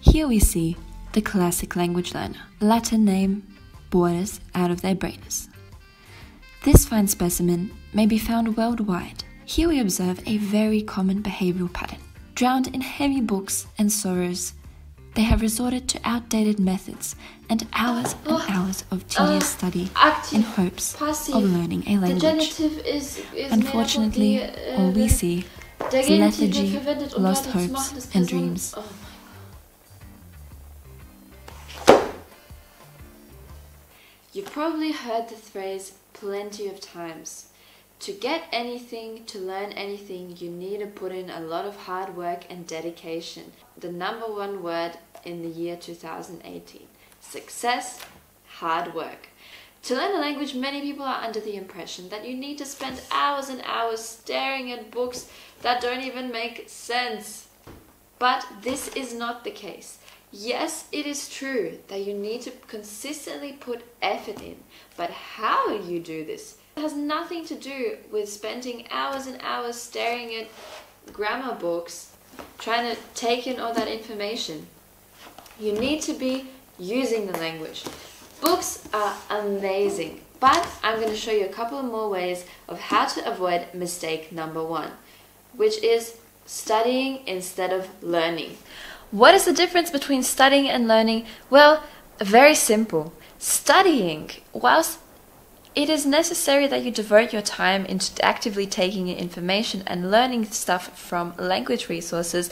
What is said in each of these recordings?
Here we see the classic language learner, Latin name, borders out of their brainers. This fine specimen may be found worldwide. Here we observe a very common behavioral pattern. Drowned in heavy books and sorrows, they have resorted to outdated methods and hours of tedious study in hopes of learning a language. Unfortunately, all we see is lethargy, lost hopes and dreams. You've probably heard the phrase plenty of times. To get anything, to learn anything, you need to put in a lot of hard work and dedication. The number one word in the year 2018. Success, hard work. To learn a language, many people are under the impression that you need to spend hours and hours staring at books that don't even make sense. But this is not the case. Yes, it is true that you need to consistently put effort in, but how you do this has nothing to do with spending hours and hours staring at grammar books, trying to take in all that information. You need to be using the language. Books are amazing, but I'm going to show you a couple more ways of how to avoid mistake number one, which is studying instead of learning. What is the difference between studying and learning? Well, very simple. Studying, whilst it is necessary that you devote your time into actively taking in information and learning stuff from language resources,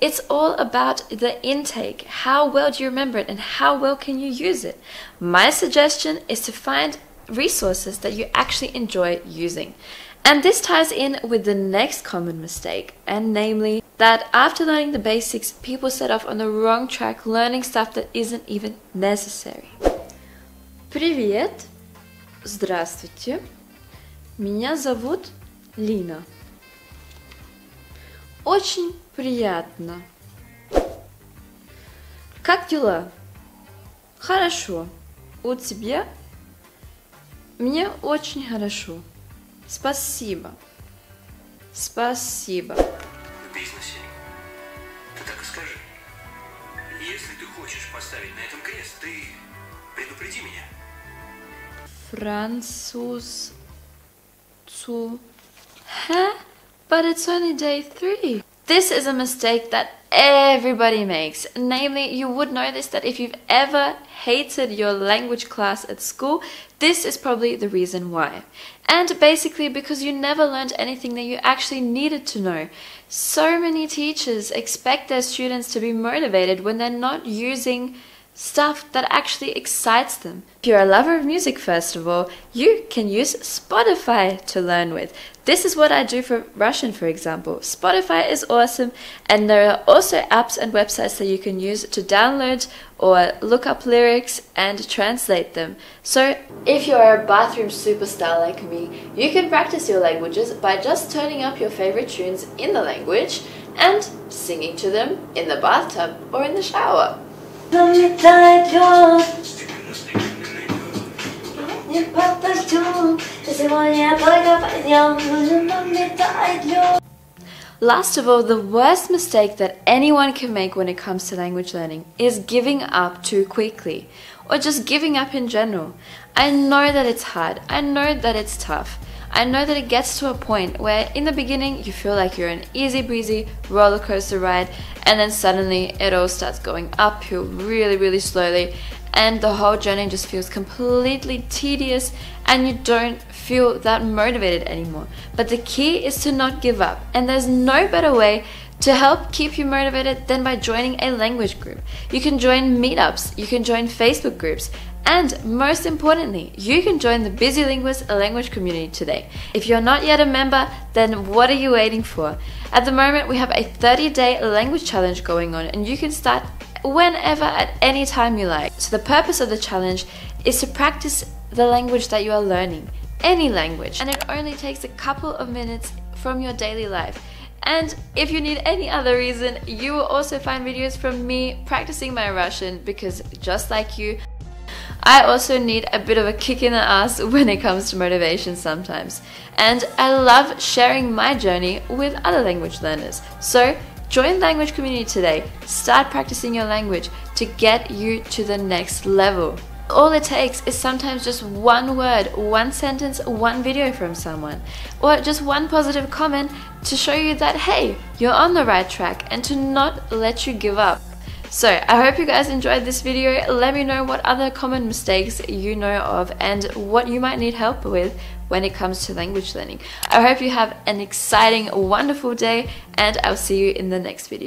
it's all about the intake. How well do you remember it and how well can you use it? My suggestion is to find resources that you actually enjoy using. And this ties in with the next common mistake, and namely that after learning the basics, people set off on the wrong track learning stuff that isn't even necessary. Привет! Здравствуйте! Меня зовут Лина. Очень приятно. Как дела? Хорошо. У тебя? Мне очень хорошо. Спасибо. Спасибо. В бизнесе. Ты так и скажи. Если ты хочешь поставить на этом крест, ты предупреди меня. Franzus zu... Huh? But it's only day 3. This is a mistake that everybody makes. Namely, you would notice that if you've ever hated your language class at school, this is probably the reason why. And basically because you never learned anything that you actually needed to know. So many teachers expect their students to be motivated when they're not using stuff that actually excites them. If you're a lover of music, first of all, you can use Spotify to learn with. This is what I do for Russian, for example. Spotify is awesome, and there are also apps and websites that you can use to download or look up lyrics and translate them. So if you're a bathroom superstar like me, you can practice your languages by just turning up your favorite tunes in the language and singing to them in the bathtub or in the shower. Last of all, the worst mistake that anyone can make when it comes to language learning is giving up too quickly, or just giving up in general. I know that it's hard, I know that it's tough. I know that it gets to a point where in the beginning you feel like you're an easy breezy roller coaster ride, and then suddenly it all starts going uphill really slowly, and the whole journey just feels completely tedious and you don't feel that motivated anymore. But the key is to not give up, and there's no better way to help keep you motivated than by joining a language group. You can join meetups, you can join Facebook groups, and most importantly, you can join the Busy Linguist language community today. If you're not yet a member, then what are you waiting for? At the moment, we have a 30-day language challenge going on, and you can start whenever at any time you like. So the purpose of the challenge is to practice the language that you are learning, any language, and it only takes a couple of minutes from your daily life. And if you need any other reason, you will also find videos from me practicing my Russian, because just like you, I also need a bit of a kick in the ass when it comes to motivation sometimes. And I love sharing my journey with other language learners. So Join the language community today. Start practicing your language to get you to the next level. All it takes is sometimes just one word, one sentence, one video from someone, or just one positive comment to show you that, hey, you're on the right track and to not let you give up. So I hope you guys enjoyed this video. Let me know what other common mistakes you know of and what you might need help with when it comes to language learning. I hope you have an exciting, wonderful day, and I'll see you in the next video.